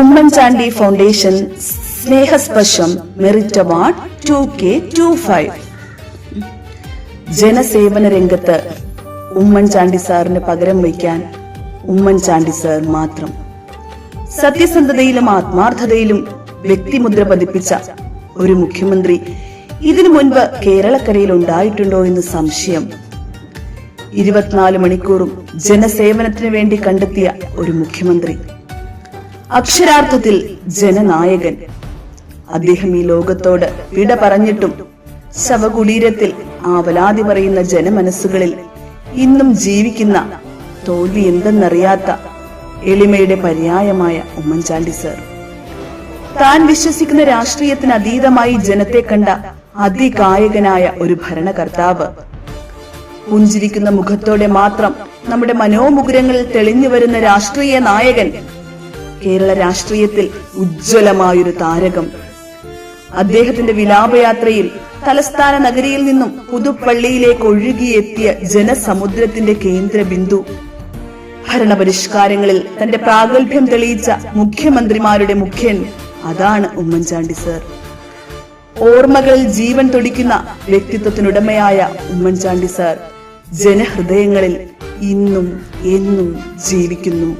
Oommen Chandy foundation സ്നേഹസ്പർശം merit award 2K25. ജനസേവന രംഗത്ത് ഉമ്മൻചാണ്ടി സാറിന് പകരം വയ്ക്കാൻ ഉമ്മൻചാണ്ടി സാർ മാത്രം. സത്യസന്ധതയിലും ആത്മാർത്ഥതയിലും വ്യക്തിമുദ്ര പതിപ്പിച്ച ഒരു മുഖ്യമന്ത്രി ഇതിനു മുൻപ് കേരളക്കരയിൽ ഉണ്ടായിട്ടുണ്ടോ എന്ന് സംശയം. 24 മണിക്കൂറും ജനസേവനത്തിന് വേണ്ടി കണ്ടെത്തിയ ഒരു മുഖ്യമന്ത്രി, അക്ഷരാർത്ഥത്തിൽ ജനനായകൻ. അദ്ദേഹം ഈ ലോകത്തോട് വിട പറഞ്ഞിട്ടും ശവകുടീരത്തിൽ ആവലാതി പറയുന്ന ജനമനസ്സുകളിൽ ഇന്നും ജീവിക്കുന്ന തോൽവി എന്തെന്നറിയാത്ത എളിമയുടെ പര്യായമായ ഉമ്മൻചാണ്ടി സർ. താൻ വിശ്വസിക്കുന്ന രാഷ്ട്രീയത്തിന് അതീതമായി ജനത്തെ കണ്ട അതികായകനായ ഒരു ഭരണകർത്താവ്. പുഞ്ചിരിക്കുന്ന മുഖത്തോടെ മാത്രം നമ്മുടെ മനോമുകുരങ്ങളിൽ തെളിഞ്ഞു വരുന്ന രാഷ്ട്രീയ നായകൻ. കേരള രാഷ്ട്രീയത്തിൽ ഉജ്ജ്വലമായൊരു താരകം. അദ്ദേഹത്തിന്റെ വിലാപയാത്രയിൽ തലസ്ഥാന നഗരിയിൽ നിന്നും പുതുപ്പള്ളിയിലേക്ക് ഒഴുകിയെത്തിയ ജനസമുദ്രത്തിന്റെ കേന്ദ്ര ബിന്ദു. ഭരണപരിഷ്കാരങ്ങളിൽ തന്റെ പ്രാഗൽഭ്യം തെളിയിച്ച മുഖ്യമന്ത്രിമാരുടെ മുഖ്യൻ, അതാണ് ഉമ്മൻചാണ്ടി സർ. ഓർമ്മകളിൽ ജീവൻ തുടിക്കുന്ന വ്യക്തിത്വത്തിനുടമയായ ഉമ്മൻചാണ്ടി സർ ജനഹൃദയങ്ങളിൽ ഇന്നും എന്നും ജീവിക്കുന്നു.